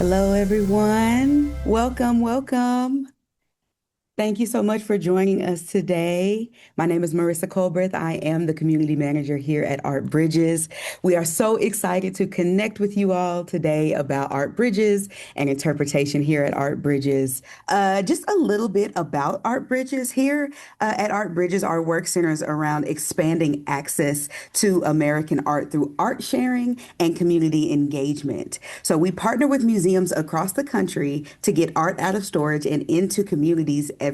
Hello, everyone. Welcome, welcome. Thank you so much for joining us today. My name is Marissa Colbreth. I am the community manager here at Art Bridges. We are so excited to connect with you all today about Art Bridges and interpretation here at Art Bridges. Just a little bit about Art Bridges here. At Art Bridges, our work centers around expanding access to American art through art sharing and community engagement. So we partner with museums across the country to get art out of storage and into communities everywhere.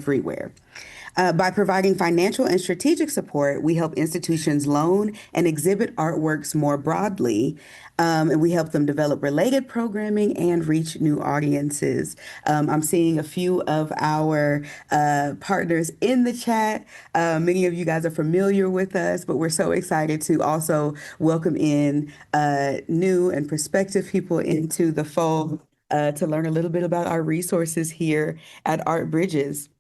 By providing financial and strategic support, we help institutions loan and exhibit artworks more broadly, and we help them develop related programming and reach new audiences. I'm seeing a few of our partners in the chat. Many of you guys are familiar with us, but we're so excited to also welcome in new and prospective people into the fold to learn a little bit about our resources here at Art Bridges.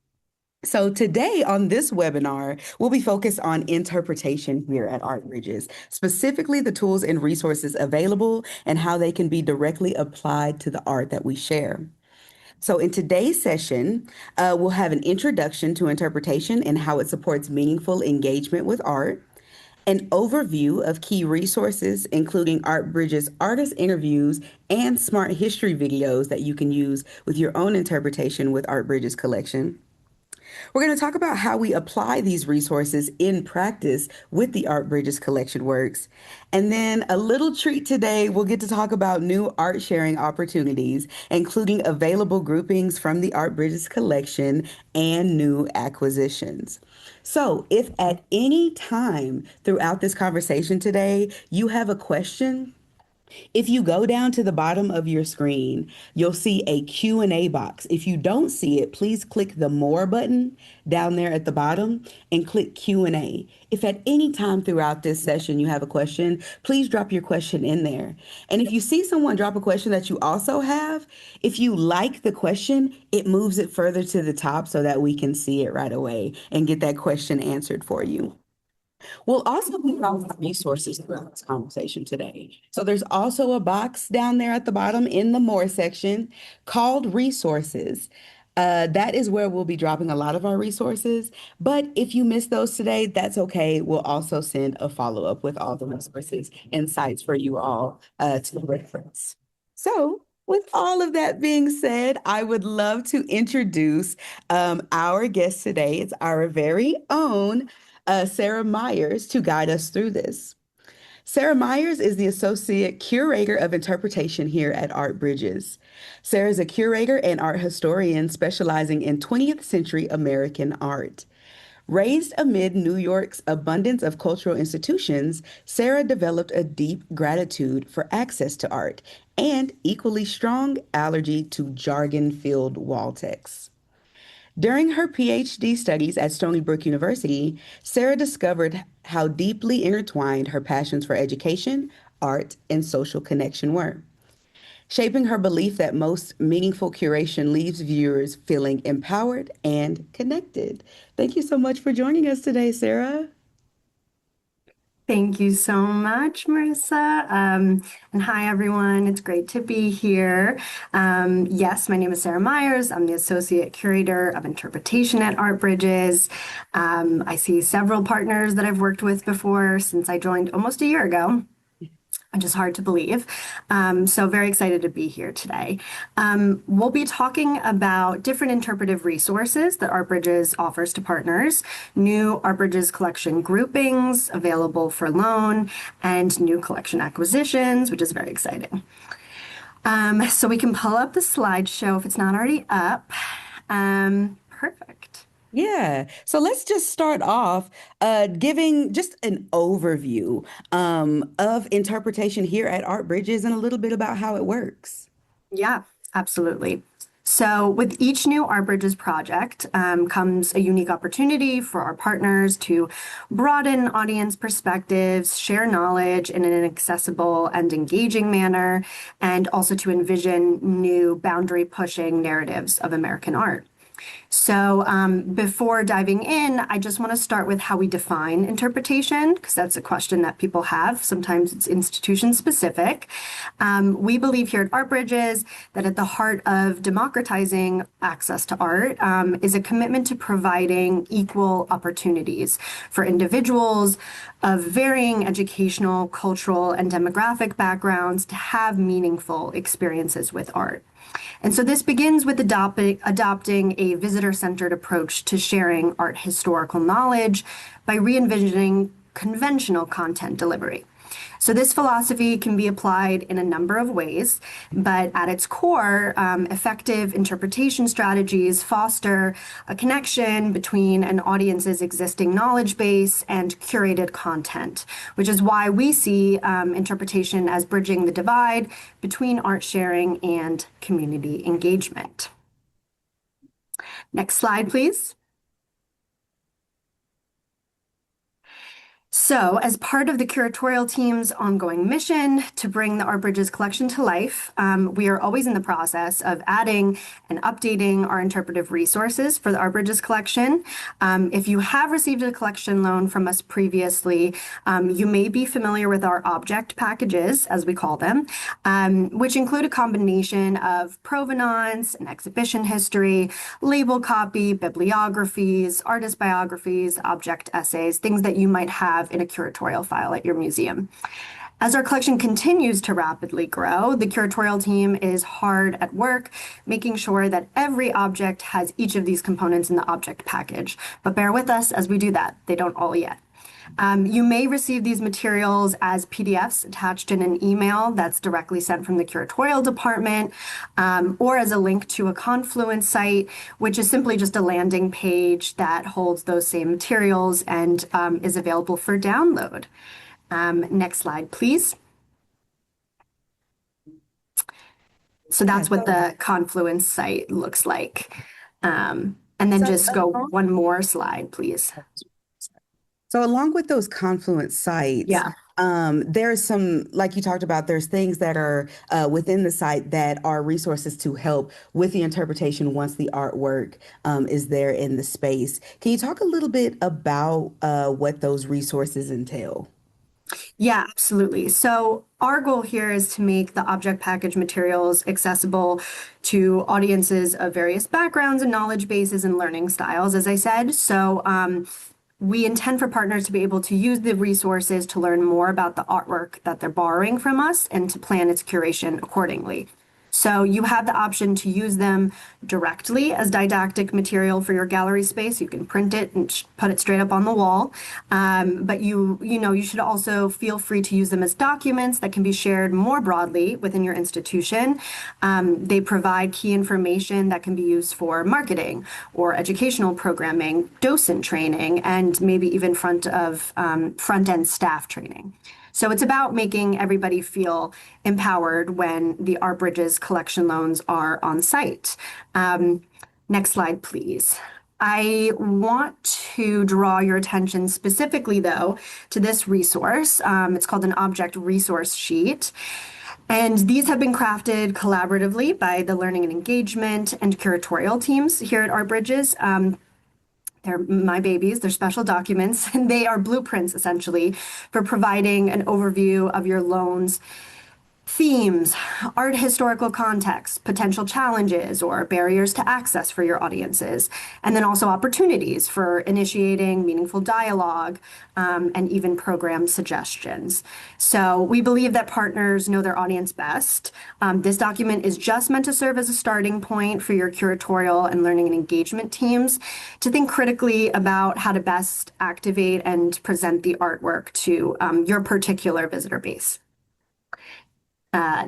So today on this webinar, we'll be focused on interpretation here at Art Bridges, specifically the tools and resources available and how they can be directly applied to the art that we share. So in today's session, we'll have an introduction to interpretation and how it supports meaningful engagement with art, an overview of key resources, including Art Bridges artist interviews and smart history videos that you can use with your own interpretation with Art Bridges collection. We're going to talk about how we apply these resources in practice with the Art Bridges collection works. And then a little treat today, we'll get to talk about new art sharing opportunities, including available groupings from the Art Bridges collection and new acquisitions. So if at any time throughout this conversation today, you have a question, if you go down to the bottom of your screen, you'll see a Q&A box. If you don't see it, please click the More button down there at the bottom and click Q&A. If at any time throughout this session you have a question, please drop your question in there. And if you see someone drop a question that you also have, if you like the question, it moves it further to the top so that we can see it right away and get that question answered for you. We'll also be talking about resources throughout this conversation today. So there's also a box down there at the bottom in the More section called Resources. That is where we'll be dropping a lot of our resources. But if you missed those today, that's okay. We'll also send a follow-up with all the resources and sites for you all to reference. So with all of that being said, I would love to introduce our guest today. It's our very own Sarah Myers to guide us through this. Sarah Myers is the Associate Curator of Interpretation here at Art Bridges. Sarah is a curator and art historian specializing in 20th century American art. Raised amid New York's abundance of cultural institutions, Sarah developed a deep gratitude for access to art and equally strong allergy to jargon-filled wall texts. During her PhD studies at Stony Brook University, Sarah discovered how deeply intertwined her passions for education, art, and social connection were, shaping her belief that most meaningful curation leaves viewers feeling empowered and connected. Thank you so much for joining us today, Sarah. Thank you so much, Marissa. And hi, everyone. It's great to be here. Yes, my name is Sarah Myers. I'm the Associate Curator of Interpretation at Art Bridges. I see several partners that I've worked with before since I joined almost a year ago, which is hard to believe. So very excited to be here today. We'll be talking about different interpretive resources that Art Bridges offers to partners, new Art Bridges collection groupings available for loan, and new collection acquisitions, which is very exciting. So we can pull up the slideshow if it's not already up. Perfect. Yeah. So let's just start off giving just an overview of interpretation here at Art Bridges and a little bit about how it works. Yeah, absolutely. So with each new Art Bridges project comes a unique opportunity for our partners to broaden audience perspectives, share knowledge in an accessible and engaging manner, and also to envision new boundary-pushing narratives of American art. So, before diving in, I just want to start with how we define interpretation, because that's a question that people have. Sometimes it's institution specific. We believe here at Art Bridges that at the heart of democratizing access to art is a commitment to providing equal opportunities for individuals of varying educational, cultural, and demographic backgrounds to have meaningful experiences with art. And so this begins with adopting a visitor-centered approach to sharing art historical knowledge by re-envisioning conventional content delivery. So this philosophy can be applied in a number of ways, but at its core, effective interpretation strategies foster a connection between an audience's existing knowledge base and curated content, which is why we see interpretation as bridging the divide between art sharing and community engagement. Next slide, please. So, as part of the curatorial team's ongoing mission to bring the Art Bridges collection to life, we are always in the process of adding and updating our interpretive resources for the Art Bridges collection. If you have received a collection loan from us previously, you may be familiar with our object packages, as we call them, which include a combination of provenance and exhibition history, label copy, bibliographies, artist biographies, object essays, things that you might have in a curatorial file at your museum. As our collection continues to rapidly grow, the curatorial team is hard at work making sure that every object has each of these components in the object package. But bear with us as we do that. They don't all yet. You may receive these materials as PDFs attached in an email that's directly sent from the curatorial department, or as a link to a Confluence site, which is simply just a landing page that holds those same materials and is available for download. Next slide, please. So Yeah, that's what the Confluence site looks like. And then just go one more slide, please. so along with those Confluence sites, Yeah. there's some, like you talked about, there's things that are within the site that are resources to help with the interpretation once the artwork is there in the space. Can you talk a little bit about what those resources entail? Yeah, absolutely. So our goal here is to make the object package materials accessible to audiences of various backgrounds and knowledge bases and learning styles, as I said. So we intend for partners to be able to use the resources to learn more about the artwork that they're borrowing from us and to plan its curation accordingly. So you have the option to use them directly as didactic material for your gallery space. You can print it and put it straight up on the wall. But you should also feel free to use them as documents that can be shared more broadly within your institution. They provide key information that can be used for marketing or educational programming, docent training, and maybe even front-end staff training. So it's about making everybody feel empowered when the Art Bridges collection loans are on site. Next slide, please. I want to draw your attention specifically, though, to this resource. It's called an object resource sheet. And these have been crafted collaboratively by the learning and engagement and curatorial teams here at Art Bridges. They're my babies, they're special documents, and they are blueprints essentially for providing an overview of your loans themes, art historical context, potential challenges or barriers to access for your audiences, and then also opportunities for initiating meaningful dialogue and even program suggestions. So we believe that partners know their audience best. This document is just meant to serve as a starting point for your curatorial and learning and engagement teams to think critically about how to best activate and present the artwork to your particular visitor base.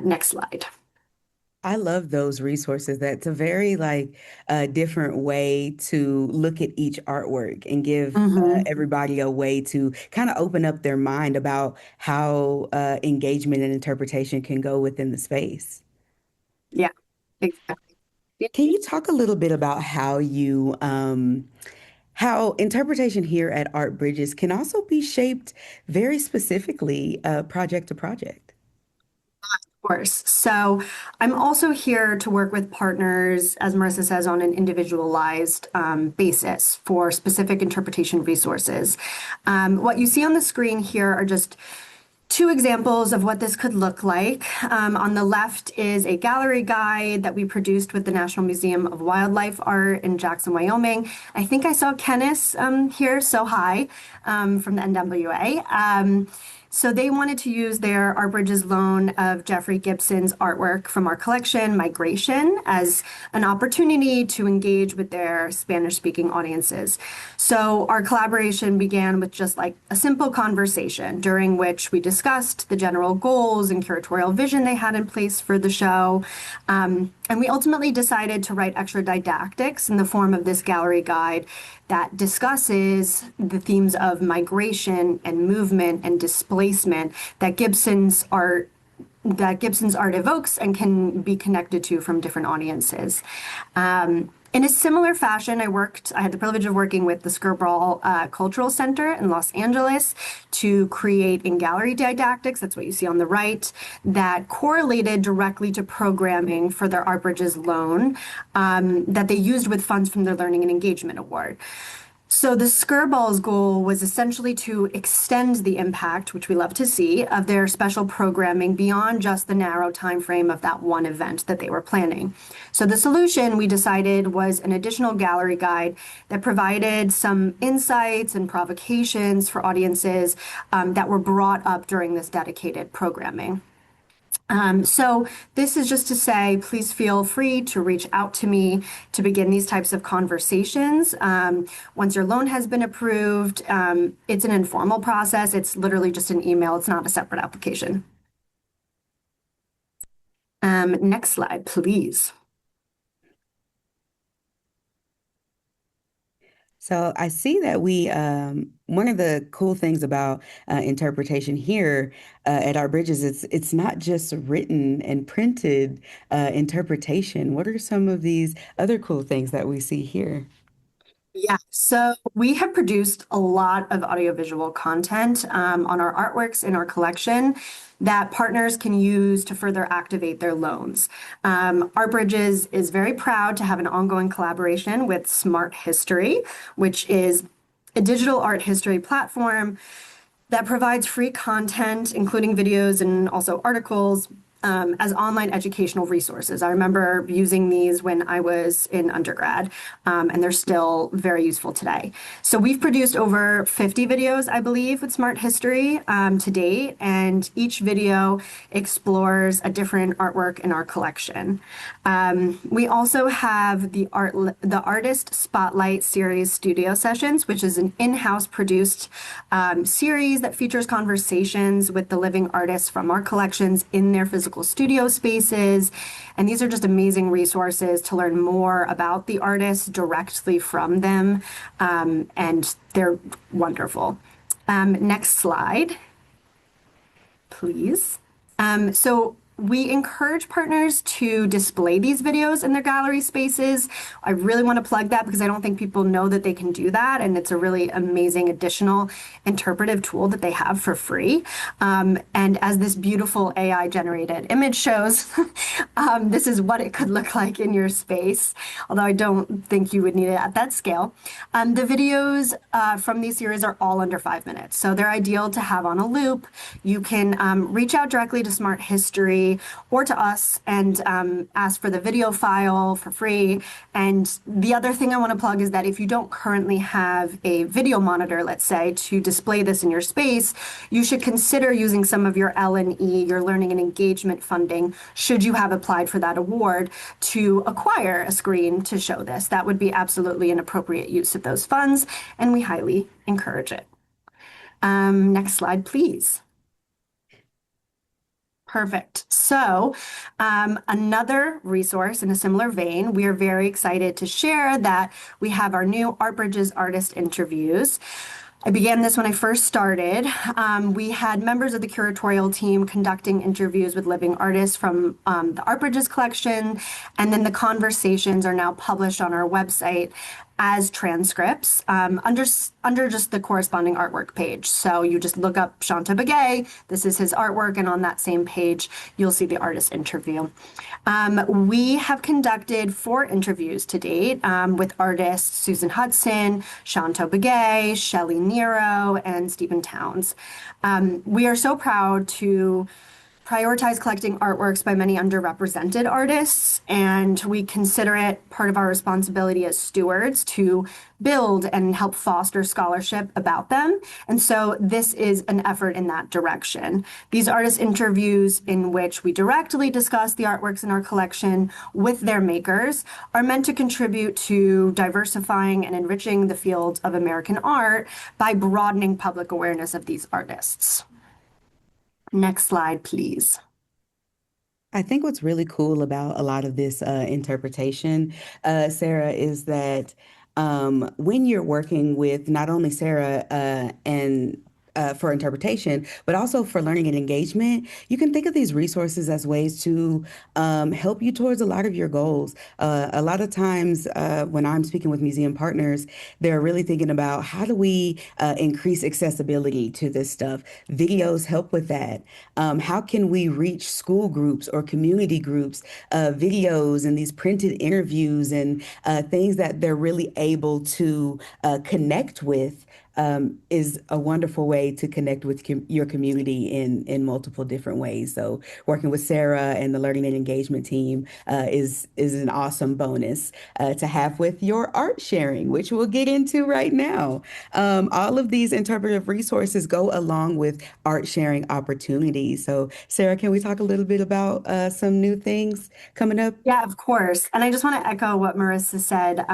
Next slide. I love those resources. That's a very different way to look at each artwork and give Mhm. everybody a way to kind of open up their mind about how engagement and interpretation can go within the space. Yeah, exactly. Can you talk a little bit about how interpretation here at Art Bridges can also be shaped very specifically project to project? Course. So I'm also here to work with partners, as Marissa says, on an individualized basis for specific interpretation resources. What you see on the screen here are just two examples of what this could look like. On the left is a gallery guide that we produced with the National Museum of Wildlife Art in Jackson, Wyoming. I think I saw Kenneth here, so hi, from the NWA. So they wanted to use their Art Bridges loan of Jeffrey Gibson's artwork from our collection, Migration, as an opportunity to engage with their Spanish-speaking audiences. So our collaboration began with just like a simple conversation during which we discussed the general goals and curatorial vision they had in place for the show. And we ultimately decided to write extra didactics in the form of this gallery guide that discusses the themes of migration and movement and displacement that Gibson's art evokes and can be connected to from different audiences. In a similar fashion, I had the privilege of working with the Skirball Cultural Center in Los Angeles to create in-gallery didactics, that's what you see on the right, that correlated directly to programming for their Art Bridges loan that they used with funds from their Learning and Engagement Award. So the Skirball's goal was essentially to extend the impact, which we love to see, of their special programming beyond just the narrow time frame of that one event that they were planning. So the solution we decided was an additional gallery guide that provided some insights and provocations for audiences that were brought up during this dedicated programming. So this is just to say, please feel free to reach out to me to begin these types of conversations. Once your loan has been approved, it's an informal process. It's literally just an email. It's not a separate application. Next slide, please. So I see that one of the cool things about interpretation here at Art Bridges, it's not just written and printed interpretation. What are some of these other cool things that we see here? Yeah, so we have produced a lot of audiovisual content on our artworks in our collection that partners can use to further activate their loans. Art Bridges is very proud to have an ongoing collaboration with Smarthistory, which is a digital art history platform that provides free content, including videos and also articles, as online educational resources. I remember using these when I was in undergrad, and they're still very useful today. So we've produced over 50 videos, I believe, with Smarthistory to date, and each video explores a different artwork in our collection. We also have the Artist Spotlight Series studio sessions, which is an in-house produced series that features conversations with the living artists from our collections in their physical studio spaces. And these are just amazing resources to learn more about the artists directly from them. And they're wonderful. Next slide, please. So we encourage partners to display these videos in their gallery spaces. I really want to plug that because I don't think people know that they can do that, and it's a really amazing additional interpretive tool that they have for free. And as this beautiful AI-generated image shows, this is what it could look like in your space, although I don't think you would need it at that scale. The videos from these series are all under 5 minutes, so they're ideal to have on a loop. You can reach out directly to Smarthistory or to us and ask for the video file for free. And the other thing I want to plug is that if you don't currently have a video monitor, let's say, to display this in your space, you should consider using some of your L&E, your learning and engagement funding, should you have applied for that award, to acquire a screen to show this. That would be absolutely an appropriate use of those funds, and we highly encourage it. Next slide, please. Perfect. So another resource in a similar vein, we are very excited to share that we have our new Art Bridges artist interviews. I began this when I first started. We had members of the curatorial team conducting interviews with living artists from the Art Bridges collection, and then the conversations are now published on our website as transcripts under just the corresponding artwork page. So you just look up Shanta Begay, this is his artwork, and on that same page, you'll see the artist interview. We have conducted 4 interviews to date with artists Susan Hudson, Shanta Begay, Shelley Nero, and Stephen Towns. We are so proud to prioritize collecting artworks by many underrepresented artists, and we consider it part of our responsibility as stewards to build and help foster scholarship about them. And so this is an effort in that direction. These artist interviews, in which we directly discuss the artworks in our collection with their makers, are meant to contribute to diversifying and enriching the field of American art by broadening public awareness of these artists. Next slide, please. I think what's really cool about a lot of this interpretation, Sarah, is that when you're working with not only Sarah and for interpretation, but also for learning and engagement, you can think of these resources as ways to help you towards a lot of your goals. A lot of times when I'm speaking with museum partners, they're really thinking about how do we increase accessibility to this stuff. Videos help with that. How can we reach school groups or community groups, videos and these printed interviews and things that they're really able to connect with is a wonderful way to connect with your community in multiple different ways. So working with Sarah and the Learning and Engagement team is an awesome bonus to have with your art sharing, which we'll get into right now. All of these interpretive resources go along with art sharing opportunities. So Sarah, can we talk a little bit about some new things coming up? Yeah, of course. And I just want to echo what Marissa said.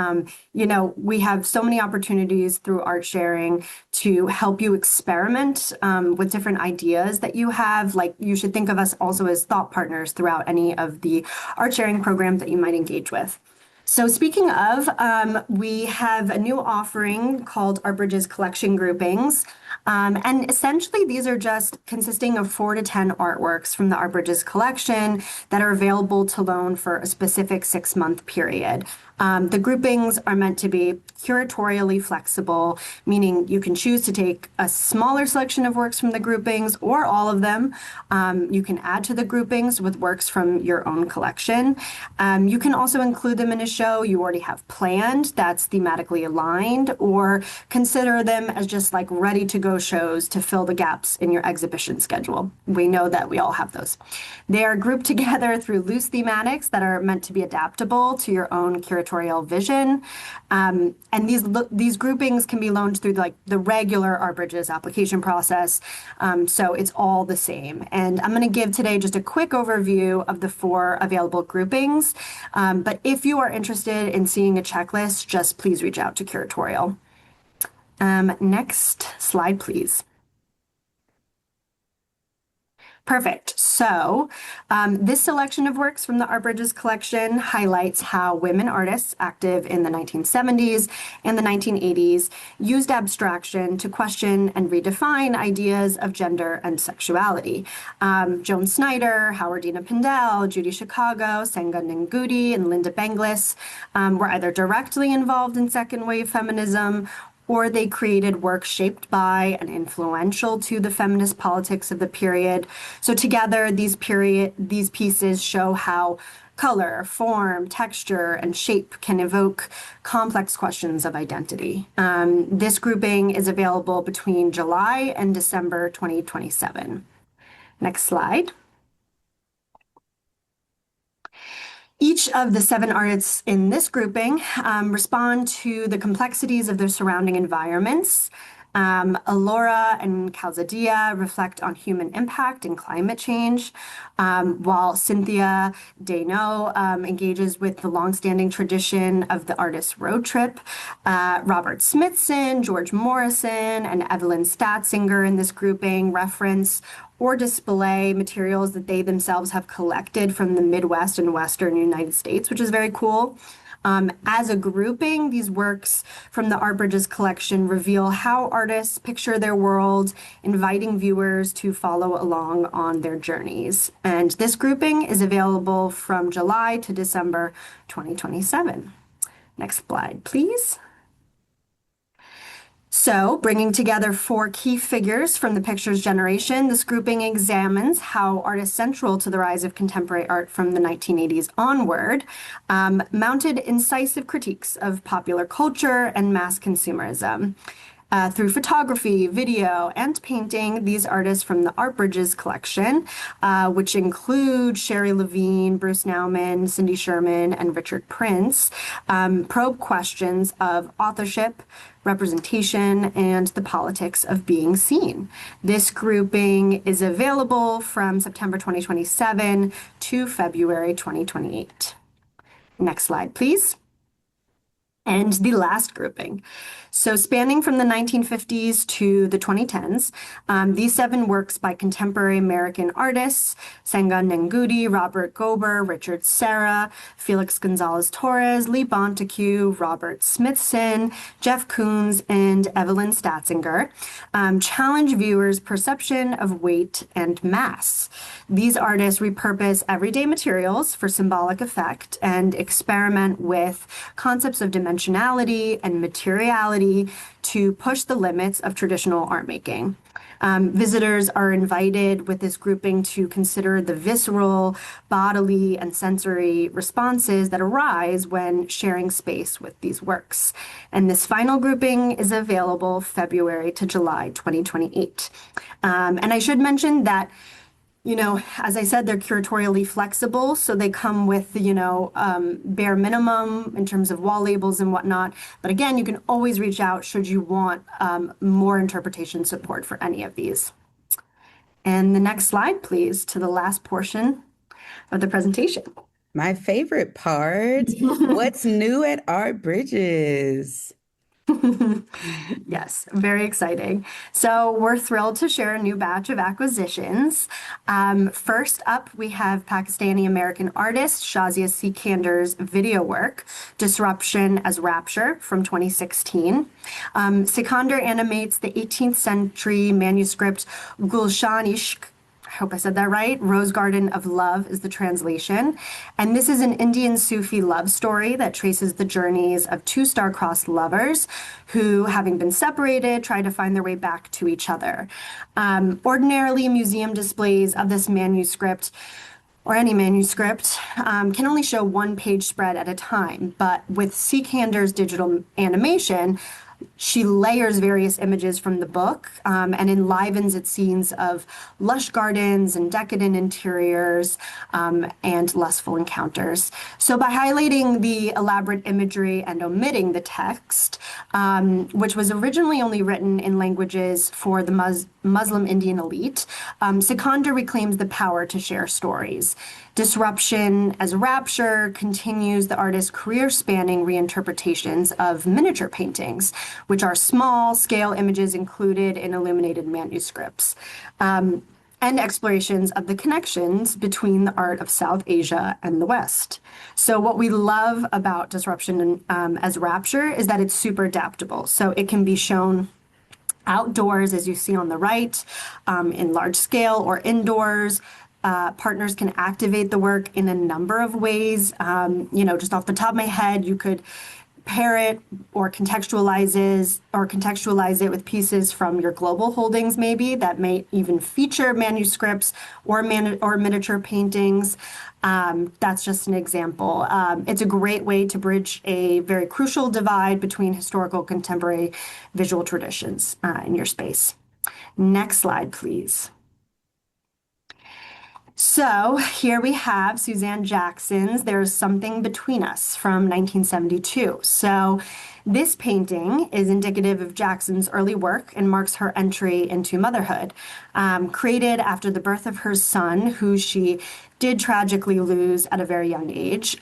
We have so many opportunities through art sharing to help you experiment with different ideas that you have. Like, you should think of us also as thought partners throughout any of the art sharing programs that you might engage with. So speaking of, we have a new offering called Art Bridges Collection Groupings. And essentially, these are just consisting of 4 to 10 artworks from the Art Bridges collection that are available to loan for a specific 6-month period. The groupings are meant to be curatorially flexible, meaning you can choose to take a smaller selection of works from the groupings or all of them. You can add to the groupings with works from your own collection. You can also include them in a show you already have planned that's thematically aligned, or consider them as just like ready to go shows to fill the gaps in your exhibition schedule. We know that we all have those. They are grouped together through loose thematics that are meant to be adaptable to your own curatorial vision. And these groupings can be loaned through like the regular Art Bridges application process. So it's all the same. And I'm going to give today just a quick overview of the 4 available groupings. But if you are interested in seeing a checklist, just please reach out to Curatorial. Next slide, please. Perfect. So this selection of works from the Art Bridges collection highlights how women artists active in the 1970s and the 1980s used abstraction to question and redefine ideas of gender and sexuality. Joan Snyder, Howardina Pindell, Judy Chicago, Senga Ngudi, and Linda Benglis were either directly involved in second wave feminism, or they created work shaped by and influential to the feminist politics of the period. So together, these pieces show how color, form, texture, and shape can evoke complex questions of identity. This grouping is available between July and December 2027. Next slide. Each of the 7 artists in this grouping respond to the complexities of their surrounding environments. Alora and Calzadia reflect on human impact and climate change, while Cynthia Dano engages with the longstanding tradition of the artist's road trip. Robert Smithson, George Morrison, and Evelyn Statzinger in this grouping reference or display materials that they themselves have collected from the Midwest and Western United States, which is very cool. As a grouping, these works from the Art Bridges collection reveal how artists picture their world, inviting viewers to follow along on their journeys. And this grouping is available from July to December 2027. Next slide, please. So, bringing together four key figures from the picture's generation, this grouping examines how artists central to the rise of contemporary art from the 1980s onward mounted incisive critiques of popular culture and mass consumerism. Through photography, video, and painting, these artists from the Art Bridges collection, which include Sherry Levine, Bruce Nauman, Cindy Sherman, and Richard Prince, probe questions of authorship, representation, and the politics of being seen. This grouping is available from September 2027 to February 2028. Next slide, please. And the last grouping. So, spanning from the 1950s to the 2010s, these seven works by contemporary American artists, Senga Nengudi, Robert Gober, Richard Serra, Felix Gonzalez Torres, Lee Bonteque, Robert Smithson, Jeff Koons, and Evelyn Statzinger, challenge viewers' perception of weight and mass. These artists repurpose everyday materials for symbolic effect and experiment with concepts of dimensionality and materiality to push the limits of traditional art making. Visitors are invited with this grouping to consider the visceral, bodily, and sensory responses that arise when sharing space with these works. And this final grouping is available February to July 2028. And I should mention that as I said, they're curatorially flexible, so they come with, bare minimum in terms of wall labels and whatnot. But again, you can always reach out should you want more interpretation support for any of these. And the next slide, please, to the last portion of the presentation. My favorite part, what's new at Art Bridges? Yes, very exciting. So we're thrilled to share a new batch of acquisitions. First up, we have Pakistani-American artist Shazia Sikandar's video work, Disruption as Rapture from 2016. Sikandar animates the 18th century manuscript Gulshan-Ishq. I hope I said that right. Rose Garden of Love is the translation. And this is an Indian Sufi love story that traces the journeys of two star-crossed lovers who, having been separated, try to find their way back to each other. Ordinarily, museum displays of this manuscript or any manuscript can only show one page spread at a time. But with Sikandar's digital animation, she layers various images from the book and enlivens its scenes of lush gardens and decadent interiors and lustful encounters. So by highlighting the elaborate imagery and omitting the text, which was originally only written in languages for the Muslim Indian elite, Sikandar reclaims the power to share stories. Disruption as Rapture continues the artist's career-spanning reinterpretations of miniature paintings, which are small-scale images included in illuminated manuscripts, and explorations of the connections between the art of South Asia and the West. So what we love about Disruption as Rapture is that it's super adaptable. So it can be shown outdoors, as you see on the right, in large scale, or indoors. Partners can activate the work in a number of ways. Just off the top of my head, you could pair it or contextualize it with pieces from your global holdings, maybe that may even feature manuscripts or miniature paintings. That's just an example. It's a great way to bridge a very crucial divide between historical contemporary visual traditions in your space. Next slide, please. So here we have Suzanne Jackson's There's Something Between Us from 1972. So this painting is indicative of Jackson's early work and marks her entry into motherhood. Created after the birth of her son, who she did tragically lose at a very young age.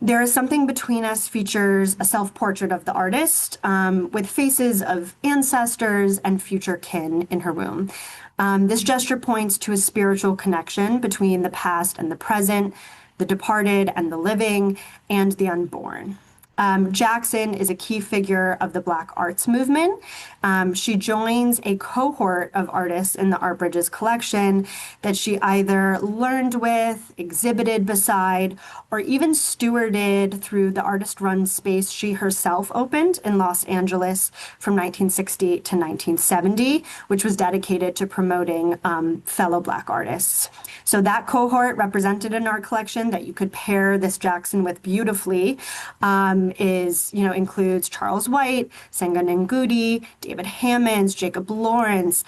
There is Something Between Us features a self-portrait of the artist with faces of ancestors and future kin in her room. This gesture points to a spiritual connection between the past and the present, the departed and the living, and the unborn. Jackson is a key figure of the Black arts movement. She joins a cohort of artists in the Art Bridges collection that she either learned with, exhibited beside, or even stewarded through the artist-run space she herself opened in Los Angeles from 1968 to 1970, which was dedicated to promoting fellow Black artists. So that cohort represented in our collection that you could pair this Jackson with beautifully includes Charles White, Senga Ngudi, David Hammonds, Jacob Lawrence,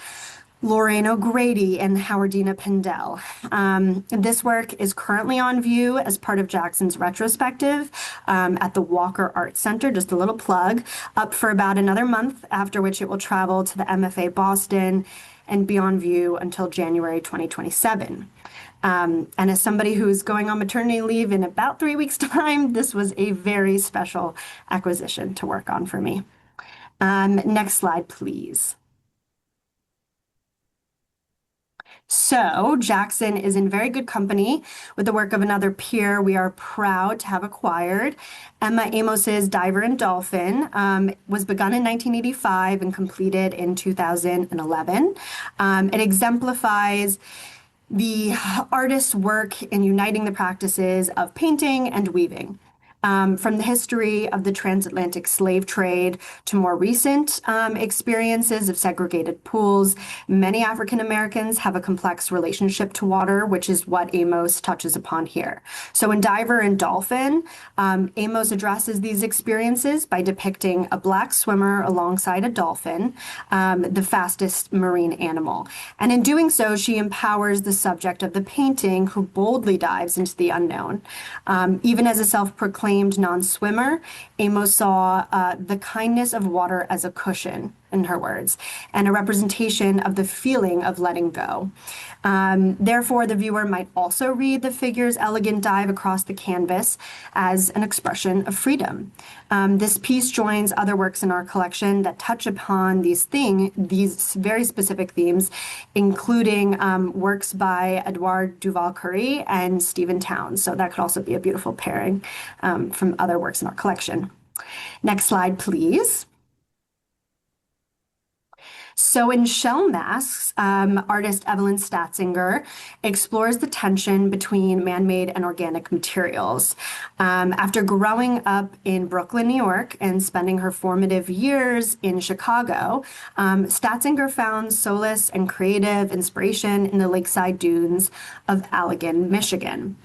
Lorraine O'Grady, and Howardina Pindell. This work is currently on view as part of Jackson's retrospective at the Walker Art Center, just a little plug, up for about another month, after which it will travel to the MFA Boston and be on view until January 2027. And as somebody who's going on maternity leave in about 3 weeks' time, this was a very special acquisition to work on for me. Next slide, please. So Jackson is in very good company with the work of another peer we are proud to have acquired. Emma Amos's Diver and Dolphin was begun in 1985 and completed in 2011. It exemplifies the artist's work in uniting the practices of painting and weaving. From the history of the transatlantic slave trade to more recent experiences of segregated pools, many African Americans have a complex relationship to water, which is what Amos touches upon here. So in Diver and Dolphin, Amos addresses these experiences by depicting a Black swimmer alongside a dolphin, the fastest marine animal. And in doing so, she empowers the subject of the painting who boldly dives into the unknown. Even as a self-proclaimed non-swimmer, Amos saw the kindness of water as a cushion, in her words, and a representation of the feeling of letting go. Therefore, the viewer might also read the figure's elegant dive across the canvas as an expression of freedom. This piece joins other works in our collection that touch upon these very specific themes, including works by Edouard Duval-Curry and Stephen Towns. So that could also be a beautiful pairing from other works in our collection. Next slide, please. So in Shell Masks, artist Evelyn Statzinger explores the tension between man-made and organic materials. After growing up in Brooklyn, New York, and spending her formative years in Chicago, Statzinger found solace and creative inspiration in the lakeside dunes of Allegan, Michigan.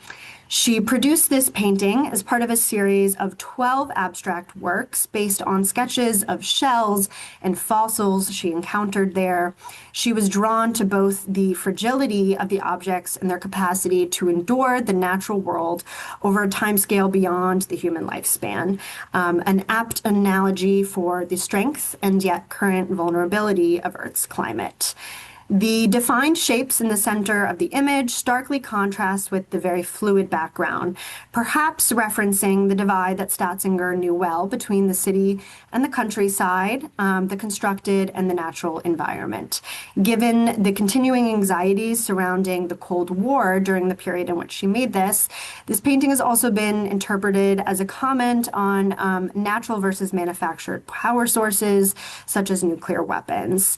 She produced this painting as part of a series of 12 abstract works based on sketches of shells and fossils she encountered there. She was drawn to both the fragility of the objects and their capacity to endure the natural world over a timescale beyond the human lifespan, an apt analogy for the strength and yet current vulnerability of Earth's climate. The defined shapes in the center of the image starkly contrast with the very fluid background, perhaps referencing the divide that Statzinger knew well between the city and the countryside, the constructed and the natural environment. Given the continuing anxieties surrounding the Cold War during the period in which she made this painting has also been interpreted as a comment on natural versus manufactured power sources, such as nuclear weapons.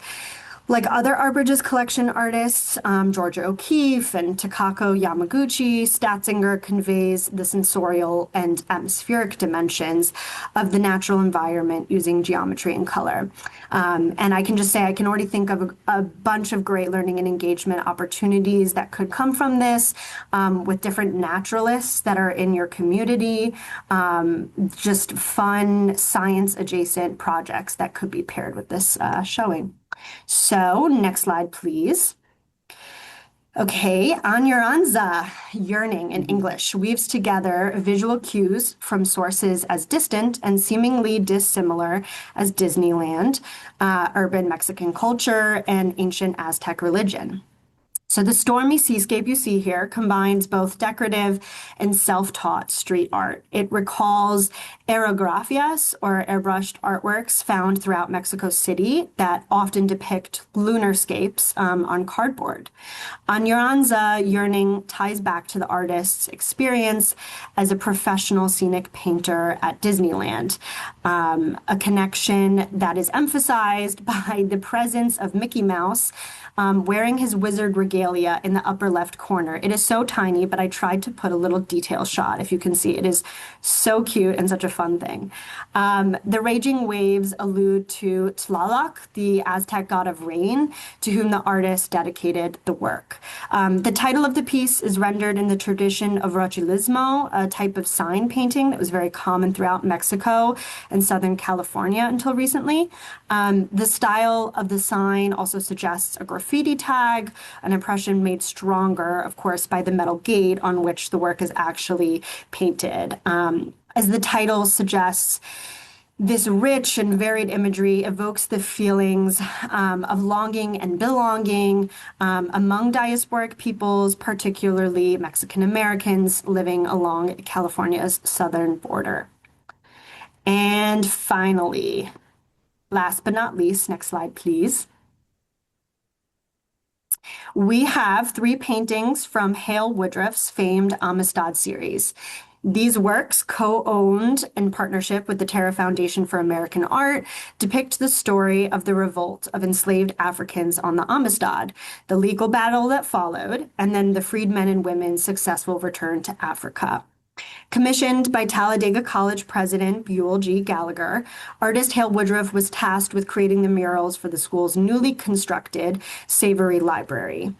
Like other Art Bridges collection artists, Georgia O'Keeffe and Takako Yamaguchi, Statzinger conveys the sensorial and atmospheric dimensions of the natural environment using geometry and color. And I can just say I can already think of a bunch of great learning and engagement opportunities that could come from this with different naturalists that are in your community, just fun science-adjacent projects that could be paired with this showing. So next slide, please. Okay, Aneuranza, yearning in English, weaves together visual cues from sources as distant and seemingly dissimilar as Disneyland, urban Mexican culture, and ancient Aztec religion. So the stormy seascape you see here combines both decorative and self-taught street art. It recalls aerografias or airbrushed artworks found throughout Mexico City that often depict lunarscapes on cardboard. Añoranza yearning ties back to the artist's experience as a professional scenic painter at Disneyland, a connection that is emphasized by the presence of Mickey Mouse wearing his wizard regalia in the upper left corner. It is so tiny, but I tried to put a little detail shot. If you can see, it is so cute and such a fun thing. The raging waves allude to Tlaloc, the Aztec god of rain, to whom the artist dedicated the work. The title of the piece is rendered in the tradition of Rochilismo, a type of sign painting that was very common throughout Mexico and Southern California until recently. The style of the sign also suggests a graffiti tag, an impression made stronger, of course, by the metal gate on which the work is actually painted. As the title suggests, this rich and varied imagery evokes the feelings of longing and belonging among diasporic peoples, particularly Mexican Americans living along California's southern border. And finally, last but not least, next slide, please. We have three paintings from Hale Woodruff's famed Amistad series. These works, co-owned in partnership with the Terra Foundation for American Art, depict the story of the revolt of enslaved Africans on the Amistad, the legal battle that followed, and then the freedmen and women's successful return to Africa. Commissioned by Talladega College president Buell G. Gallagher, artist Hale Woodruff was tasked with creating the murals for the school's newly constructed Savory Library.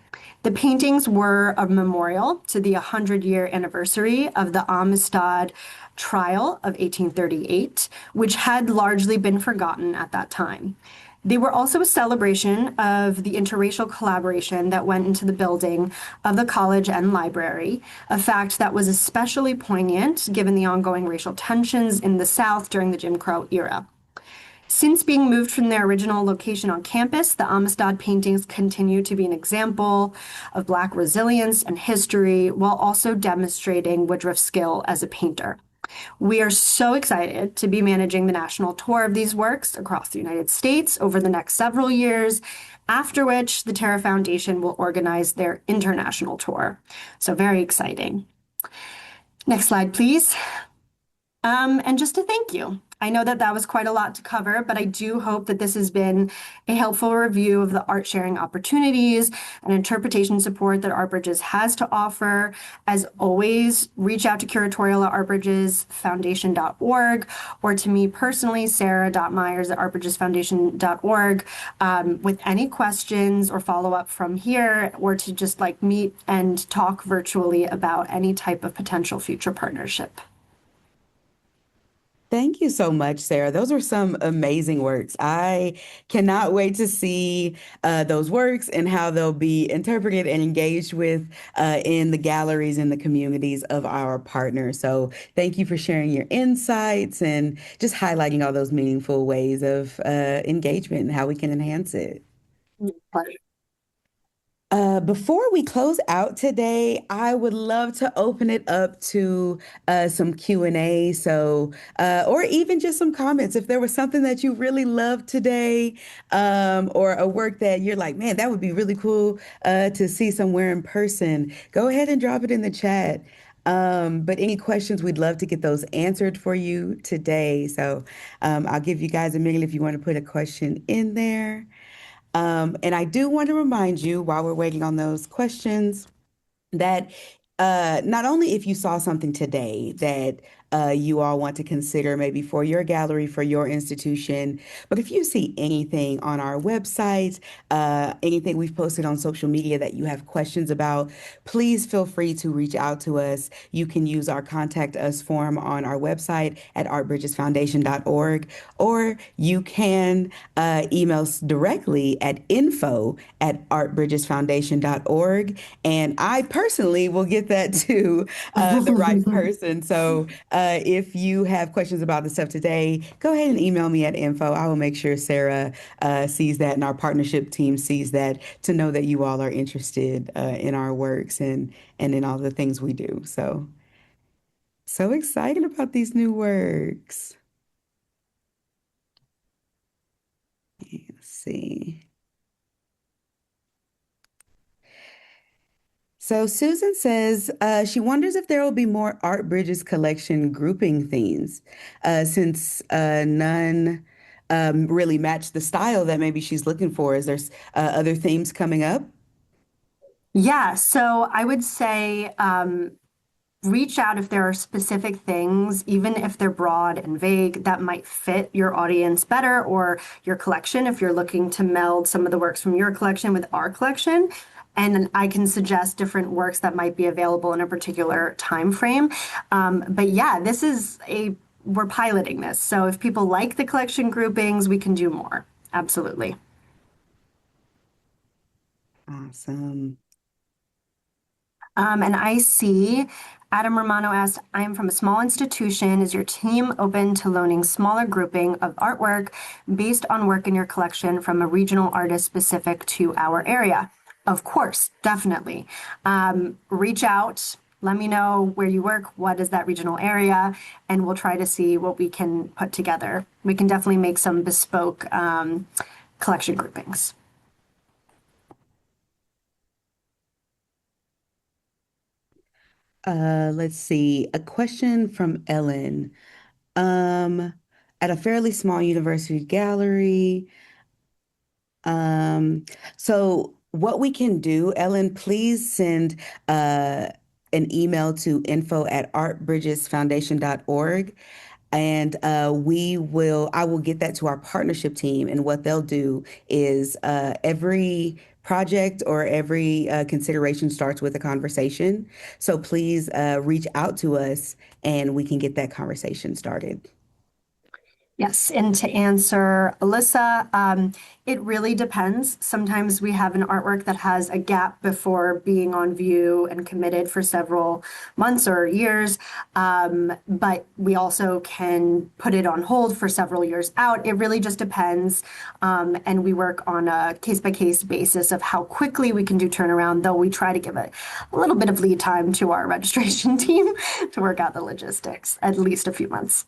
The paintings were a memorial to the 100-year anniversary of the Amistad trial of 1838, which had largely been forgotten at that time. They were also a celebration of the interracial collaboration that went into the building of the college and library, a fact that was especially poignant given the ongoing racial tensions in the South during the Jim Crow era. Since being moved from their original location on campus, the Amistad paintings continue to be an example of Black resilience and history while also demonstrating Woodruff's skill as a painter. We are so excited to be managing the national tour of these works across the United States over the next several years, after which the Terra Foundation will organize their international tour. So very exciting. Next slide, please. And just a thank you. I know that that was quite a lot to cover, but I do hope that this has been a helpful review of the art sharing opportunities and interpretation support that ArtBridges has to offer. As always, reach out to curatorial at artbridgesfoundation.org or to me personally, sarah.myers@artbridgesfoundation.org, with any questions or follow up from here, or to just like meet and talk virtually about any type of potential future partnership. Thank you so much, Sarah. Those are some amazing works. I cannot wait to see those works and how they'll be interpreted and engaged with in the galleries and the communities of our partners. So thank you for sharing your insights and just highlighting all those meaningful ways of engagement and how we can enhance it. Pleasure. Before we close out today, I would love to open it up to some Q&A. So, or even just some comments. If there was something that you really loved today, or a work that you're like, man, that would be really cool to see somewhere in person, go ahead and drop it in the chat. But any questions, we'd love to get those answered for you today. So, I'll give you guys a minute if you want to put a question in there. And I do want to remind you while we're waiting on those questions that not only if you saw something today that you all want to consider maybe for your gallery, for your institution, but if you see anything on our website, anything we've posted on social media that you have questions about, please feel free to reach out to us. You can use our contact us form on our website at artbridgesfoundation.org, or you can email us directly at info@artbridgesfoundation.org. And I personally will get that to the right person. So If you have questions about the stuff today, go ahead and email me at info. I will make sure Sarah sees that and our partnership team sees that to know that you all are interested in our works and in all the things we do. So excited about these new works. Let's see. So Susan says she wonders if there will be more Art Bridges collection grouping themes, since none really match the style that maybe she's looking for. Is there other themes coming up? Yeah, so I would say reach out if there are specific things, even if they're broad and vague, that might fit your audience better or your collection if you're looking to meld some of the works from your collection with our collection. And I can suggest different works that might be available in a particular time frame. But yeah, we're piloting this. So if people like the collection groupings, we can do more. Absolutely. Awesome. And I see Adam Romano asked, I am from a small institution. Is your team open to loaning smaller grouping of artwork based on work in your collection from a regional artist specific to our area? Of course, definitely. Reach out. Let me know where you work, what is that regional area, and we'll try to see what we can put together. We can definitely make some bespoke collection groupings. Let's see. A question from Ellen. Um, at a fairly small university gallery. Um, so what we can do, Ellen, please send an email to info@artbridgesfoundation.org. And I will get that to our partnership team. And what they'll do is every project or every consideration starts with a conversation. So please reach out to us and we can get that conversation started. Yes, and to answer Alyssa, it really depends. Sometimes we have an artwork that has a gap before being on view and committed for several months or years, but we also can put it on hold for several years out. It really just depends, and we work on a case-by-case basis of how quickly we can do turnaround, though we try to give it a little bit of lead time to our registration team to work out the logistics, at least a few months.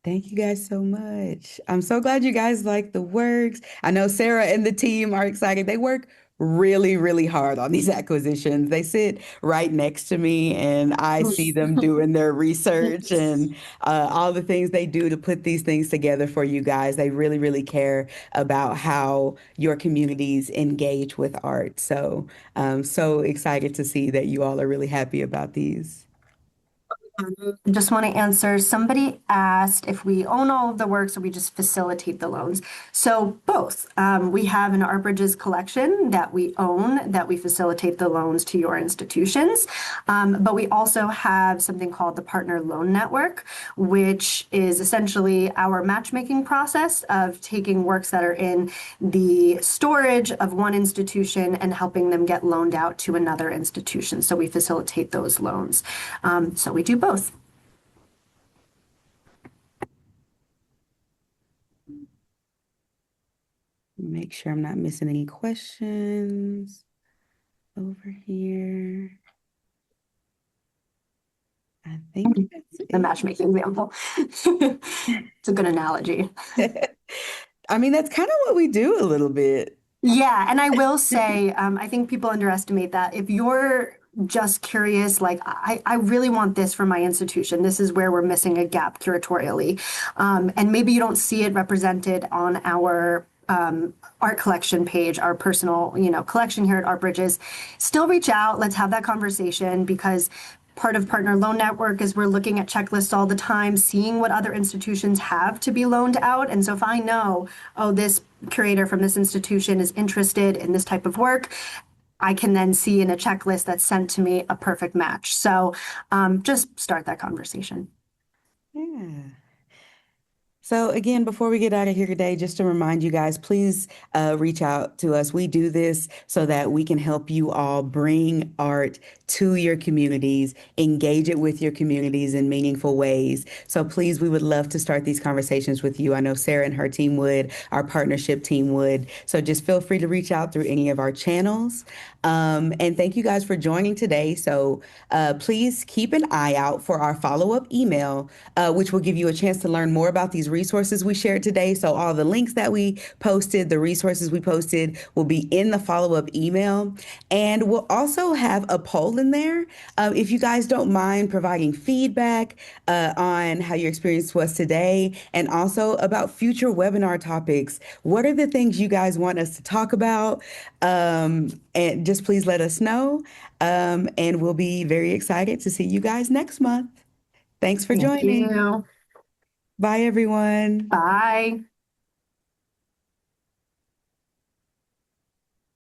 Thank you guys so much. I'm so glad you guys like the works. I know Sarah and the team are excited. They work really, really hard on these acquisitions. They sit right next to me and I see them doing their research and all the things they do to put these things together for you guys. They really, really care about how your communities engage with art. So I'm so excited to see that you all are really happy about these. I just want to answer. Somebody asked if we own all of the works or we just facilitate the loans. So both. We have an Art Bridges collection that we own, that we facilitate the loans to your institutions. But we also have something called the Partner Loan Network, which is essentially our matchmaking process of taking works that are in the storage of one institution and helping them get loaned out to another institution. So we facilitate those loans. So we do both. Make sure I'm not missing any questions over here. I think that's The matchmaking example. It's a good analogy. it. I mean, that's kind of what we do a little bit. Yeah, and I will say, I think people underestimate that. If you're just curious, like, I really want this for my institution, this is where we're missing a gap curatorially. And maybe you don't see it represented on our art collection page, our personal, collection here at Art Bridges. Still reach out. Let's have that conversation because part of Partner Loan Network is we're looking at checklists all the time, seeing what other institutions have to be loaned out. And so if I know, oh, this curator from this institution is interested in this type of work, I can then see in a checklist that's sent to me a perfect match. So just start that conversation. Yeah. So again, before we get out of here today, just to remind you guys, please reach out to us. We do this so that we can help you all bring art to your communities, engage it with your communities in meaningful ways. So please, we would love to start these conversations with you. I know Sarah and her team would, our partnership team would. So just feel free to reach out through any of our channels. And thank you guys for joining today. So please keep an eye out for our follow-up email, which will give you a chance to learn more about these resources we shared today. So all the links that we posted, the resources we posted will be in the follow-up email. And we'll also have a poll in there. If you guys don't mind providing feedback on how your experience was today and also about future webinar topics. What are the things you guys want us to talk about? And just please let us know. And we'll be very excited to see you guys next month. Thanks for Thank joining. you. Bye, everyone. Bye.